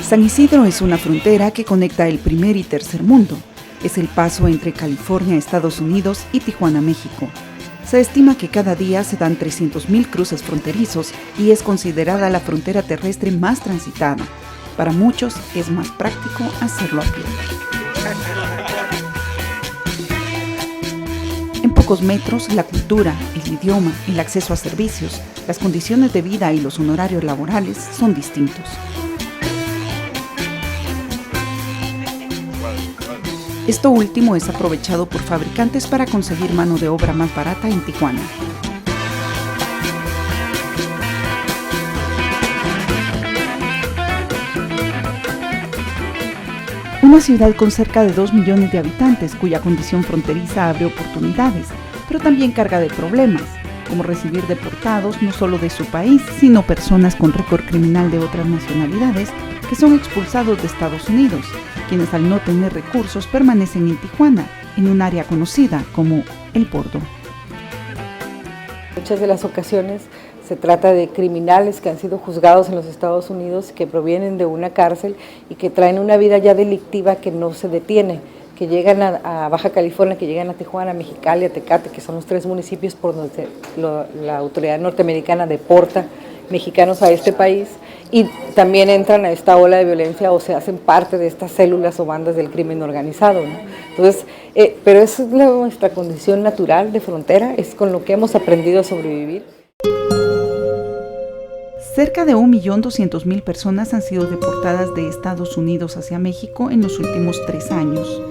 San Isidro es una frontera que conecta el primer y tercer mundo. Es el paso entre California, Estados Unidos y Tijuana, México. Se estima que cada día se dan 300,000 cruces fronterizos y es considerada la frontera terrestre más transitada. Para muchos es más práctico hacerlo a pie. En pocos metros, la cultura, el idioma, el acceso a servicios, las condiciones de vida y los honorarios laborales son distintos. Esto último es aprovechado por fabricantes para conseguir mano de obra más barata en Tijuana. Una ciudad con cerca de 2 millones de habitantes, cuya condición fronteriza abre oportunidades, pero también carga de problemas, como recibir deportados no solo de su país, sino personas con récord criminal de otras nacionalidades que son expulsados de Estados Unidos, quienes al no tener recursos permanecen en Tijuana, en un área conocida como El Bordo. Muchas de las ocasiones se trata de criminales que han sido juzgados en los Estados Unidos, que provienen de una cárcel y que traen una vida ya delictiva que no se detiene, que llegan a Baja California, que llegan a Tijuana, a Mexicali, a Tecate, que son los 3 municipios por donde la autoridad norteamericana deporta mexicanos a este país, y también entran a esta ola de violencia o se hacen parte de estas células o bandas del crimen organizado, ¿no? Entonces, pero esa es nuestra condición natural de frontera, es con lo que hemos aprendido a sobrevivir. Cerca de 1.200.000 personas han sido deportadas de Estados Unidos hacia México en los últimos 3 años.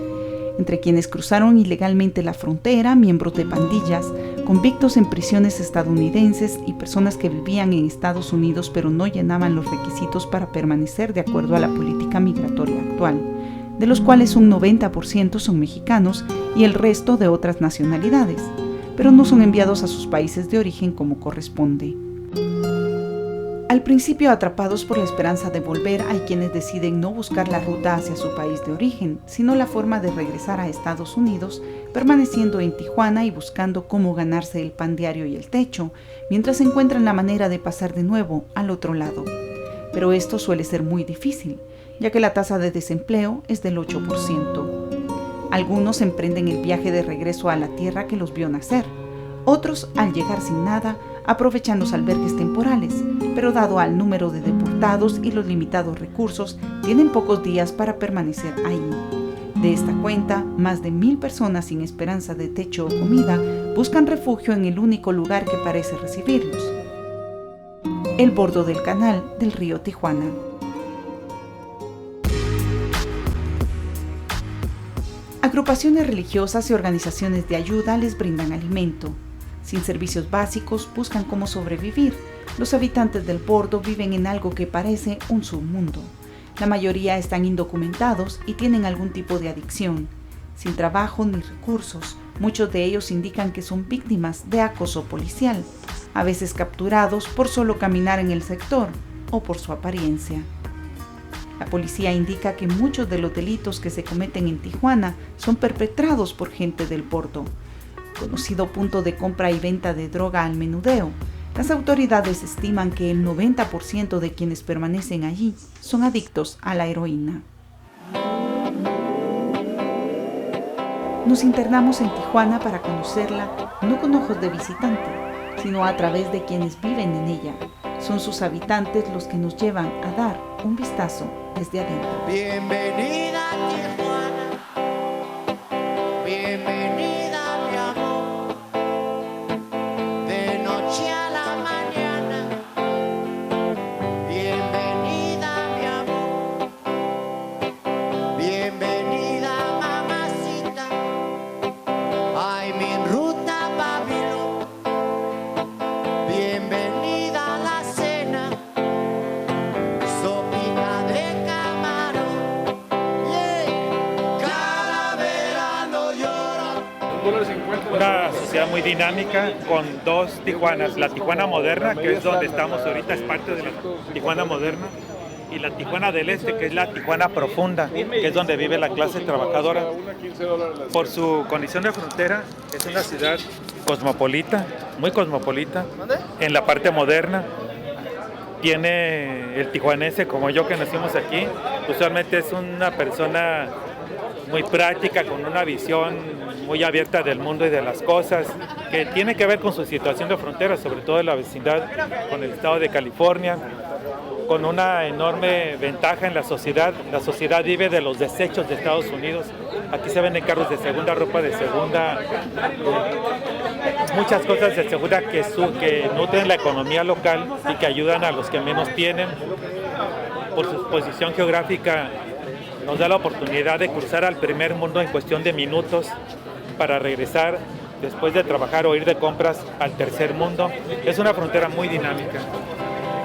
Entre quienes cruzaron ilegalmente la frontera, miembros de pandillas, convictos en prisiones estadounidenses y personas que vivían en Estados Unidos pero no llenaban los requisitos para permanecer de acuerdo a la política migratoria actual, de los cuales un 90% son mexicanos y el resto de otras nacionalidades, pero no son enviados a sus países de origen como corresponde. Al principio, atrapados por la esperanza de volver, hay quienes deciden no buscar la ruta hacia su país de origen, sino la forma de regresar a Estados Unidos, permaneciendo en Tijuana y buscando cómo ganarse el pan diario y el techo, mientras encuentran la manera de pasar de nuevo al otro lado. Pero esto suele ser muy difícil, ya que la tasa de desempleo es del 8%. Algunos emprenden el viaje de regreso a la tierra que los vio nacer. Otros, al llegar sin nada, aprovechan los albergues temporales, pero dado al número de deportados y los limitados recursos, tienen pocos días para permanecer ahí. De esta cuenta, más de 1,000 personas sin esperanza de techo o comida buscan refugio en el único lugar que parece recibirlos: el bordo del canal del río Tijuana. Agrupaciones religiosas y organizaciones de ayuda les brindan alimento. Sin servicios básicos, buscan cómo sobrevivir. Los habitantes del Bordo viven en algo que parece un submundo. La mayoría están indocumentados y tienen algún tipo de adicción. Sin trabajo ni recursos, muchos de ellos indican que son víctimas de acoso policial, a veces capturados por solo caminar en el sector o por su apariencia. La policía indica que muchos de los delitos que se cometen en Tijuana son perpetrados por gente del Bordo, conocido punto de compra y venta de droga al menudeo. Las autoridades estiman que el 90% de quienes permanecen allí son adictos a la heroína. Nos internamos en Tijuana para conocerla, no con ojos de visitante, sino a través de quienes viven en ella. Son sus habitantes los que nos llevan a dar un vistazo desde adentro. Bienvenida a Tijuana, bienvenida mi amor, de noche a la mañana, bienvenida mi amor, bienvenida mamacita, ay mi ruta Babilón, bienvenida a la cena, sopita de camarón, yeah. Cada verano llora. Una sociedad muy dinámica con 2 Tijuanas, la Tijuana moderna, que es donde estamos ahorita, es parte de la Tijuana moderna, y la Tijuana del Este, que es la Tijuana profunda, que es donde vive la clase trabajadora. Por su condición de frontera, es una ciudad cosmopolita, muy cosmopolita, en la parte moderna, tiene el tijuanense como yo que nacimos aquí. Usualmente es una persona muy práctica, con una visión muy abierta del mundo y de las cosas, que tiene que ver con su situación de frontera, sobre todo en la vecindad con el estado de California, con una enorme ventaja en la sociedad. La sociedad vive de los desechos de Estados Unidos. Aquí se venden carros de segunda, ropa de segunda, muchas cosas de segunda que nutren la economía local y que ayudan a los que menos tienen. Por su posición geográfica nos da la oportunidad de cruzar al primer mundo en cuestión de minutos para regresar después de trabajar o ir de compras al tercer mundo. Es una frontera muy dinámica.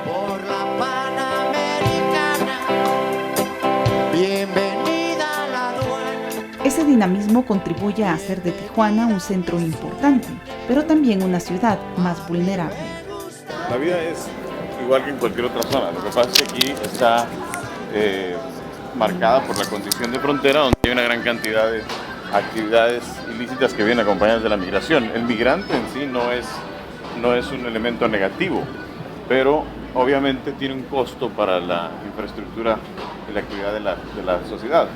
Por la Panamericana, bienvenida a la aduana. Ese dinamismo contribuye a hacer de Tijuana un centro importante, pero también una ciudad más vulnerable. La vida es igual que en cualquier otra zona. Lo que pasa es que aquí está marcada por la condición de frontera, donde hay una gran cantidad de actividades ilícitas que vienen acompañadas de la migración. El migrante en sí no es un elemento negativo, pero obviamente tiene un costo para la infraestructura y la actividad de la sociedad.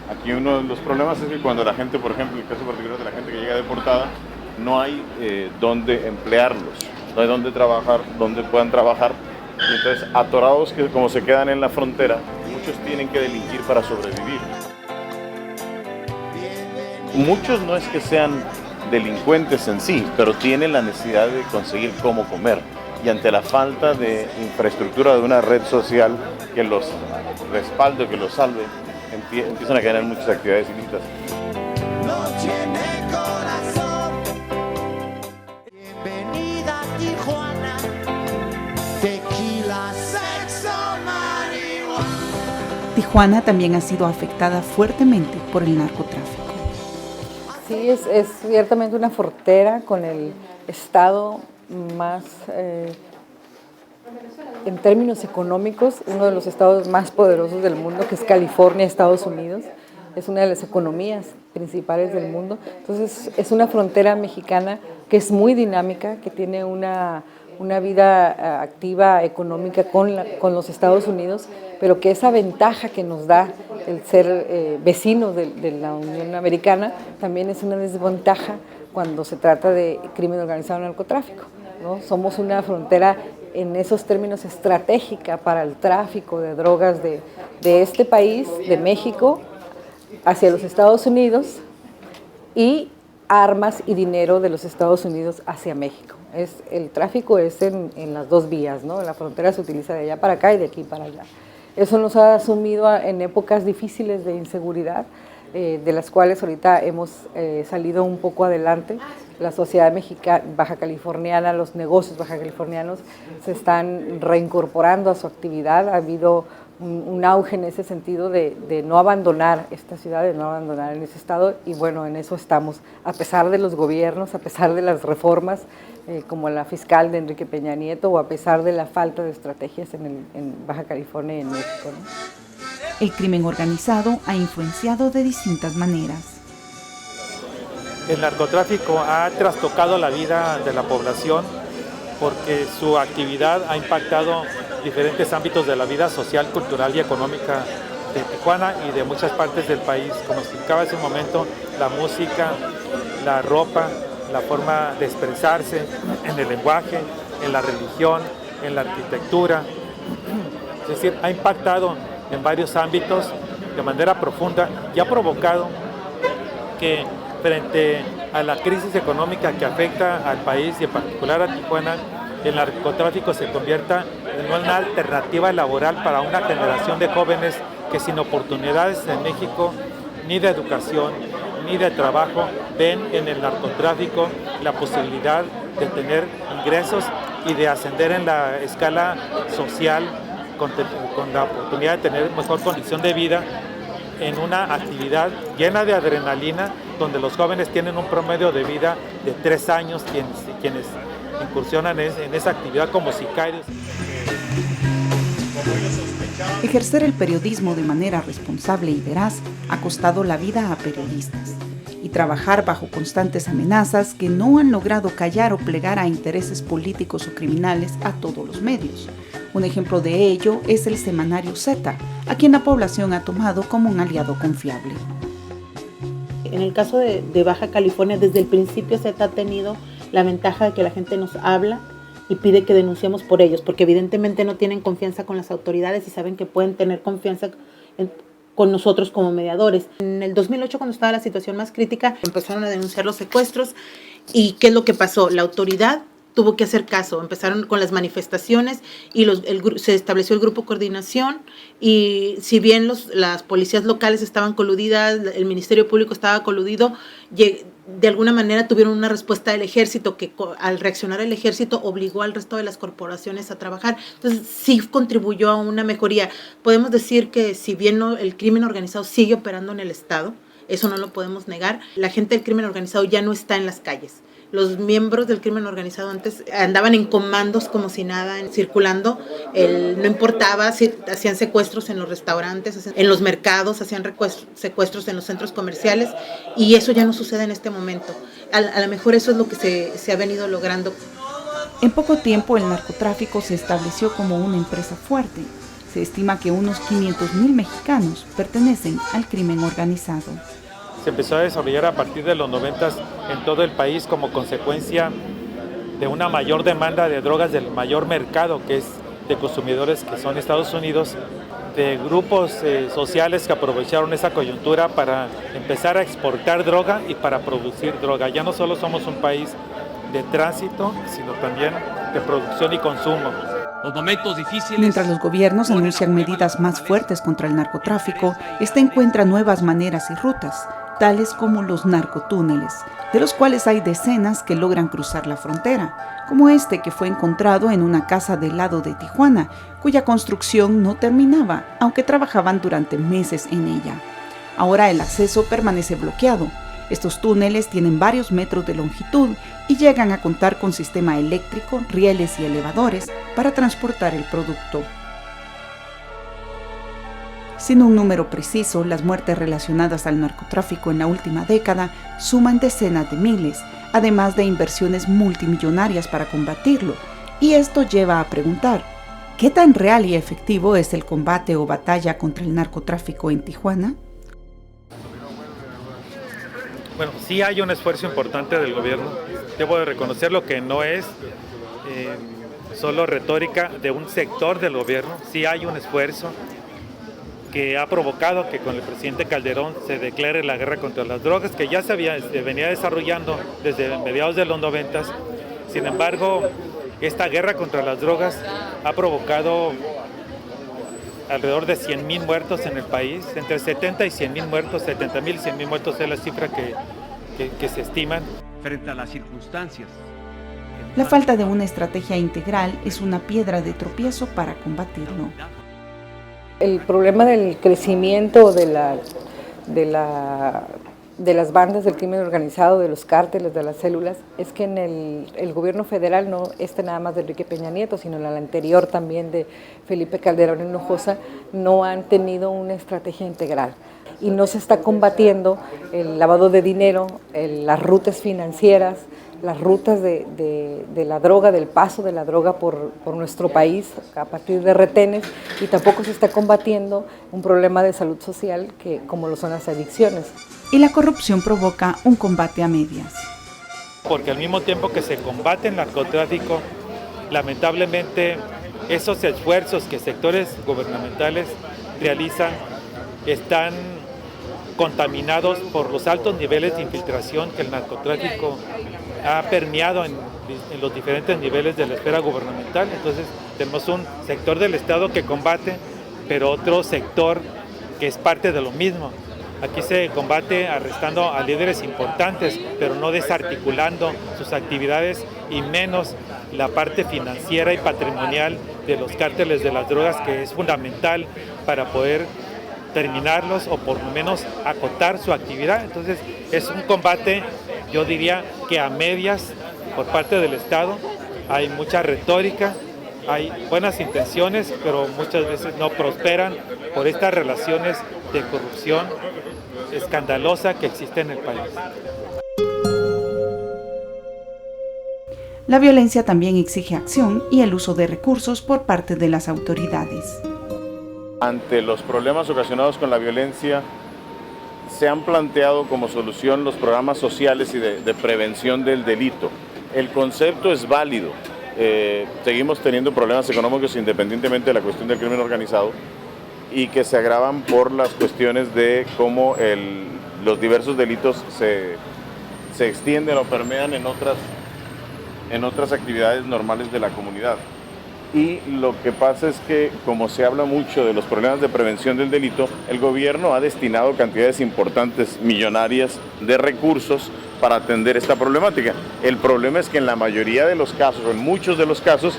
Aquí uno de los problemas es que cuando la gente, por ejemplo, en el caso particular de la gente que llega deportada, no hay dónde emplearlos, no hay dónde trabajar, donde puedan trabajar, y entonces atorados que como se quedan en la frontera, muchos tienen que delinquir para sobrevivir. Muchos no es que sean delincuentes en sí, pero tienen la necesidad de conseguir cómo comer. Y ante la falta de infraestructura de una red social que los respalde, que los salve, empiezan a caer en muchas actividades ilícitas. No tiene corazón. Bienvenida a Tijuana. Tequila, sexo, marihuana. Tijuana también ha sido afectada fuertemente por el narcotráfico. Sí, es ciertamente una frontera con el estado más, en términos económicos, uno de los estados más poderosos del mundo, que es California, Estados Unidos. Es una de las economías principales del mundo. Entonces, es una frontera mexicana que es muy dinámica, que tiene una vida activa económica con los Estados Unidos, pero que esa ventaja que nos da el ser vecinos de la Unión Americana también es una desventaja cuando se trata de crimen organizado y narcotráfico, ¿no? Somos una frontera en esos términos estratégica para el tráfico de drogas de este país, de México, hacia los Estados Unidos, y armas y dinero de los Estados Unidos hacia México. El tráfico es en las dos vías, ¿no? La frontera se utiliza de allá para acá y de aquí para allá. Eso nos ha sumido en épocas difíciles de inseguridad, de las cuales ahorita hemos salido un poco adelante. La sociedad mexicana, baja californiana, los negocios baja californianos se están reincorporando a su actividad. Ha habido un auge en ese sentido de no abandonar esta ciudad, de no abandonar en ese estado, y bueno, en eso estamos, a pesar de los gobiernos, a pesar de las reformas, como la fiscal de Enrique Peña Nieto, o a pesar de la falta de estrategias en Baja California y en México, ¿no? El crimen organizado ha influenciado de distintas maneras. El narcotráfico ha trastocado la vida de la población porque su actividad ha impactado diferentes ámbitos de la vida social, cultural y económica de Tijuana y de muchas partes del país. Como explicaba hace un momento, la música, la ropa, la forma de expresarse en el lenguaje, en la religión, en la arquitectura. Es decir, ha impactado en varios ámbitos de manera profunda y ha provocado que frente a la crisis económica que afecta al país y en particular a Tijuana, el narcotráfico se convierta en una alternativa laboral para una generación de jóvenes que sin oportunidades en México, ni de educación, ni de trabajo, ven en el narcotráfico la posibilidad de tener ingresos y de ascender en la escala social con la oportunidad de tener mejor condición de vida en una actividad llena de adrenalina, donde los jóvenes tienen un promedio de vida de 3 años, quienes incursionan en esa actividad como sicarios. Ejercer el periodismo de manera responsable y veraz ha costado la vida a periodistas, y y trabajar bajo constantes amenazas que no han logrado callar o plegar a intereses políticos o criminales a todos los medios. Un ejemplo de ello es el semanario Z, a quien la población ha tomado como un aliado confiable. En el caso de Baja California, desde el principio Z ha tenido la ventaja de que la gente nos habla y pide que denunciemos por ellos, porque evidentemente no tienen confianza con las autoridades y saben que pueden tener confianza con nosotros como mediadores. En el 2008, cuando estaba la situación más crítica, empezaron a denunciar los secuestros. ¿Y qué es lo que pasó? La autoridad tuvo que hacer caso, empezaron con las manifestaciones y se estableció el grupo coordinación, y si bien las policías locales estaban coludidas, el Ministerio Público estaba coludido, de alguna manera tuvieron una respuesta del ejército que al reaccionar el ejército obligó al resto de las corporaciones a trabajar. Entonces sí contribuyó a una mejoría. Podemos decir que si bien el crimen organizado sigue operando en el estado, eso no lo podemos negar, la gente del crimen organizado ya no está en las calles. Los miembros del crimen organizado antes andaban en comandos como si nada, circulando, no importaba si hacían secuestros en los restaurantes, en los mercados, hacían secuestros en los centros comerciales, y eso ya no sucede en este momento. A lo mejor eso es lo que se ha venido logrando. En poco tiempo el narcotráfico se estableció como una empresa fuerte. Se estima que unos 500,000 mexicanos pertenecen al crimen organizado. Se empezó a desarrollar a partir de los 90 en todo el país como consecuencia de una mayor demanda de drogas del mayor mercado, que es de consumidores que son Estados Unidos, de grupos sociales que aprovecharon esa coyuntura para empezar a exportar droga y para producir droga. Ya no solo somos un país de tránsito, sino también de producción y consumo. Los momentos difíciles. Mientras los gobiernos anuncian medidas más fuertes contra el narcotráfico, este encuentra nuevas maneras y rutas, tales como los narcotúneles, de los cuales hay decenas que logran cruzar la frontera, como este que fue encontrado en una casa del lado de Tijuana, cuya construcción no terminaba, aunque trabajaban durante meses en ella. Ahora el acceso permanece bloqueado. Estos túneles tienen varios metros de longitud y llegan a contar con sistema eléctrico, rieles y elevadores para transportar el producto. Sin un número preciso, las muertes relacionadas al narcotráfico en la última década suman decenas de miles, además de inversiones multimillonarias para combatirlo. Y esto lleva a preguntar, ¿qué tan real y efectivo es el combate o batalla contra el narcotráfico en Tijuana? Bueno, sí hay un esfuerzo importante del gobierno. Debo de reconocerlo, que no es solo retórica de un sector del gobierno. Sí hay un esfuerzo que ha provocado que con el presidente Calderón se declare la guerra contra las drogas, que ya se venía desarrollando desde mediados de los 90. Sin embargo, esta guerra contra las drogas ha provocado alrededor de 100,000 muertos en el país, entre 70 y 100,000 muertos, 70,000 y 100,000 muertos es la cifra que se estiman. Frente a las circunstancias. La falta de una estrategia integral es una piedra de tropiezo para combatirlo. El problema del crecimiento de las bandas del crimen organizado, de los cárteles, de las células, es que en el gobierno federal, no nada más de Enrique Peña Nieto, sino en el anterior también de Felipe Calderón Hinojosa, no han tenido una estrategia integral. Y no se está combatiendo el lavado de dinero, las rutas financieras, las rutas de la droga, del paso de la droga por nuestro país a partir de retenes, y tampoco se está combatiendo un problema de salud social como lo son las adicciones. Y la corrupción provoca un combate a medias. Porque al mismo tiempo que se combate el narcotráfico, lamentablemente esos esfuerzos que sectores gubernamentales realizan están contaminados por los altos niveles de infiltración que el narcotráfico ha permeado en los diferentes niveles de la esfera gubernamental. Entonces tenemos un sector del Estado que combate, pero otro sector que es parte de lo mismo. Aquí se combate arrestando a líderes importantes, pero no desarticulando sus actividades, y menos la parte financiera y patrimonial de los cárteles de las drogas, que es fundamental para poder terminarlos o por lo menos acotar su actividad. Entonces es un combate, yo diría que a medias por parte del Estado. Hay mucha retórica, Hay buenas intenciones, pero muchas veces no prosperan por estas relaciones de corrupción escandalosa que existe en el país. La violencia también exige acción y el uso de recursos por parte de las autoridades. Ante los problemas ocasionados con la violencia, se han planteado como solución los programas sociales y de prevención del delito. El concepto es válido. Seguimos teniendo problemas económicos independientemente de la cuestión del crimen organizado y que se agravan por las cuestiones de cómo los diversos delitos se extienden o permean en otras actividades normales de la comunidad. Y lo que pasa es que, como se habla mucho de los problemas de prevención del delito, el gobierno ha destinado cantidades importantes, millonarias, de recursos para atender esta problemática. El problema es que en la mayoría de los casos, o en muchos de los casos,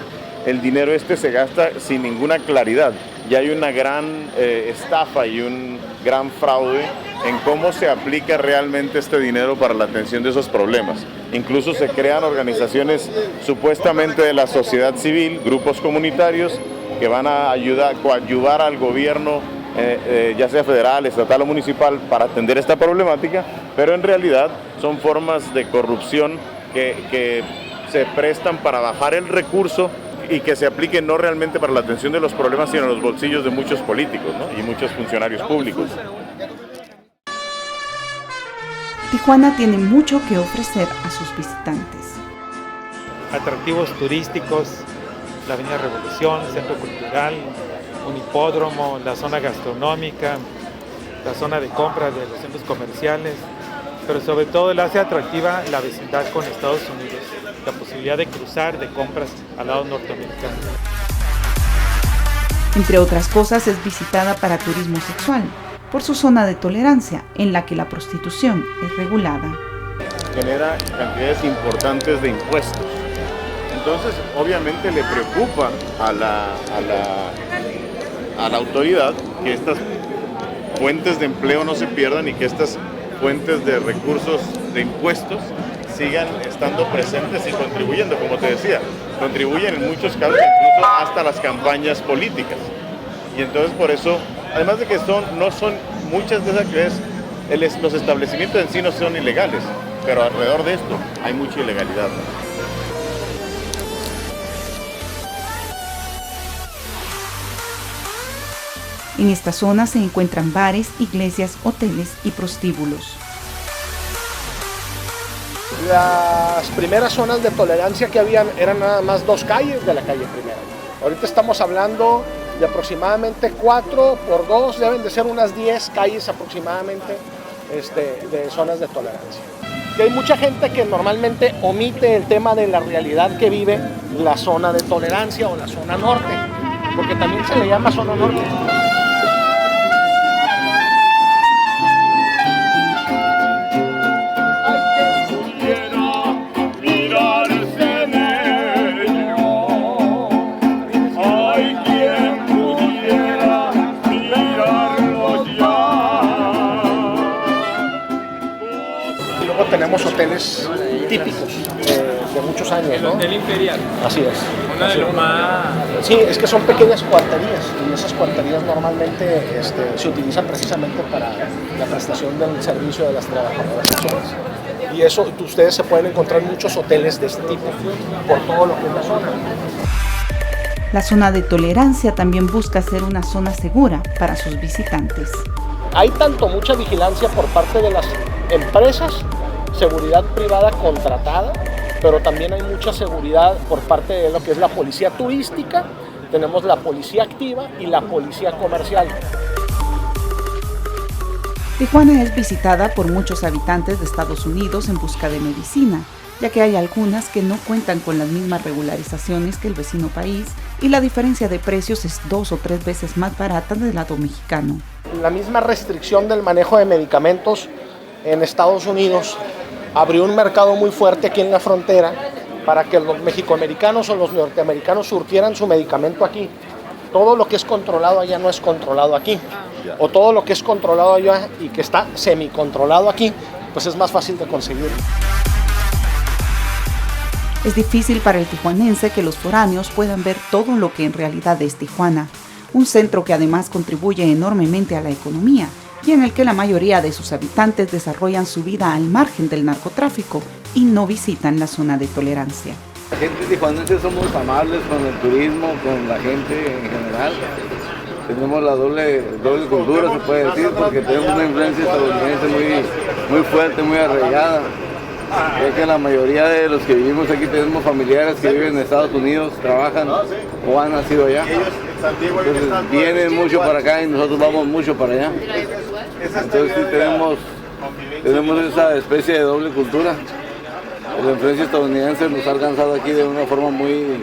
el dinero se gasta sin ninguna claridad. Y hay una gran estafa y un gran fraude en cómo se aplica realmente este dinero para la atención de esos problemas. Incluso se crean organizaciones supuestamente de la sociedad civil, grupos comunitarios, que van a coadyuvar al gobierno, ya sea federal, estatal o municipal, para atender esta problemática, pero en realidad son formas de corrupción que se prestan para bajar el recurso y que se apliquen no realmente para la atención de los problemas, sino en los bolsillos de muchos políticos, ¿no? Y muchos funcionarios públicos. Tijuana tiene mucho que ofrecer a sus visitantes. Atractivos turísticos, la Avenida Revolución, el Centro Cultural, un hipódromo, la zona gastronómica, la zona de compras de los centros comerciales, pero sobre todo le hace atractiva la vecindad con Estados Unidos, la posibilidad de cruzar de compras al lado norteamericano. Entre otras cosas, es visitada para turismo sexual, por su zona de tolerancia, en la que la prostitución es regulada. Genera cantidades importantes de impuestos. Entonces, obviamente le preocupa a la autoridad que estas fuentes de empleo no se pierdan y que estas fuentes de recursos de impuestos sigan estando presentes y contribuyendo, como te decía, contribuyen en muchos casos incluso hasta las campañas políticas. Y entonces por eso, además de que no son muchas de esas actividades, los establecimientos en sí no son ilegales, pero alrededor de esto hay mucha ilegalidad. En esta zona se encuentran bares, iglesias, hoteles y prostíbulos. Las primeras zonas de tolerancia que habían eran nada más 2 calles de la calle Primera. Ahorita estamos hablando de aproximadamente 4 por 2, deben de ser unas 10 calles aproximadamente de zonas de tolerancia. Y hay mucha gente que normalmente omite el tema de la realidad que vive la zona de tolerancia o la zona norte, porque también se le llama zona norte. Tenemos hoteles típicos de muchos años, ¿no? El Hotel Imperial. Así es. Uno de los más... Sí, es que son pequeñas cuarterías y esas cuarterías normalmente se utilizan precisamente para la prestación del servicio de las trabajadoras sexuales. Y eso, ustedes se pueden encontrar muchos hoteles de este tipo por todo lo que es la zona. La zona de tolerancia también busca ser una zona segura para sus visitantes. Hay tanto mucha vigilancia por parte de las empresas, seguridad privada contratada, pero también hay mucha seguridad por parte de lo que es la policía turística, tenemos la policía activa y la policía comercial. Tijuana es visitada por muchos habitantes de Estados Unidos en busca de medicina, ya que hay algunas que no cuentan con las mismas regularizaciones que el vecino país y la diferencia de precios es 2 o 3 veces más barata del lado mexicano. La misma restricción del manejo de medicamentos en Estados Unidos abrió un mercado muy fuerte aquí en la frontera para que los mexicoamericanos o los norteamericanos surtieran su medicamento aquí. Todo lo que es controlado allá no es controlado aquí. O todo lo que es controlado allá y que está semicontrolado aquí, pues es más fácil de conseguir. Es difícil para el tijuanense que los foráneos puedan ver todo lo que en realidad es Tijuana, un centro que además contribuye enormemente a la economía y en el que la mayoría de sus habitantes desarrollan su vida al margen del narcotráfico y no visitan la zona de tolerancia. La gente tijuanense somos amables con el turismo, con la gente en general. Tenemos la doble cultura, se puede decir, porque tenemos una influencia estadounidense muy fuerte, muy arraigada. Ya que la mayoría de los que vivimos aquí tenemos familiares que viven en Estados Unidos, trabajan o han nacido allá. Entonces vienen mucho para acá y nosotros vamos mucho para allá. Entonces sí tenemos esa especie de doble cultura. La influencia estadounidense nos ha alcanzado aquí de una forma muy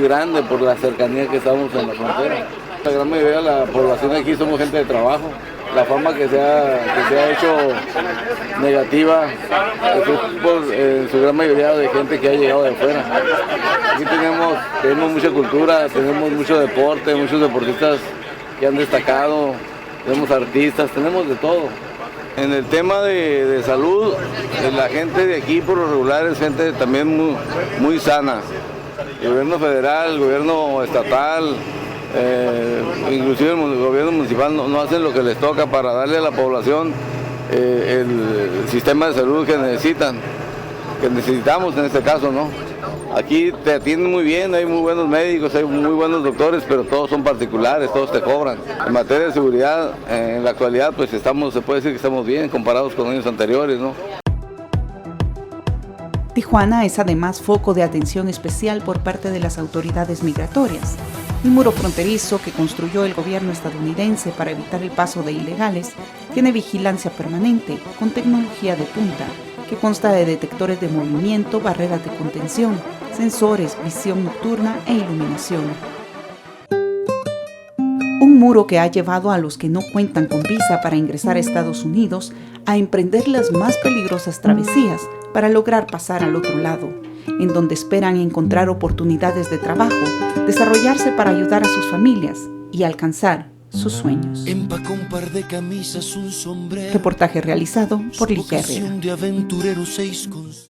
grande por la cercanía que estamos en la frontera. La gran mayoría de la población aquí somos gente de trabajo. La fama que se ha hecho negativa es por en su gran mayoría de gente que ha llegado de afuera. Aquí tenemos mucha cultura, tenemos mucho deporte, muchos deportistas que han destacado, tenemos artistas, tenemos de todo. En el tema de salud, la gente de aquí por lo regular es gente también muy sana. El gobierno federal, el gobierno estatal, inclusive el gobierno municipal no hacen lo que les toca para darle a la población el sistema de salud que necesitamos en este caso, ¿no? Aquí te atienden muy bien, hay muy buenos médicos, hay muy buenos doctores, pero todos son particulares, todos te cobran. En materia de seguridad, en la actualidad, pues se puede decir que estamos bien comparados con años anteriores, ¿no? Tijuana es además foco de atención especial por parte de las autoridades migratorias. El muro fronterizo que construyó el gobierno estadounidense para evitar el paso de ilegales tiene vigilancia permanente con tecnología de punta que consta de detectores de movimiento, barreras de contención, sensores, visión nocturna e iluminación. Un muro que ha llevado a los que no cuentan con visa para ingresar a Estados Unidos a emprender las más peligrosas travesías para lograr pasar al otro lado, en donde esperan encontrar oportunidades de trabajo, desarrollarse para ayudar a sus familias y alcanzar sus sueños. Empacó un par de camisas, un sombrero. Reportaje realizado por Ligia Herrera. Vocación de aventurero, 6 con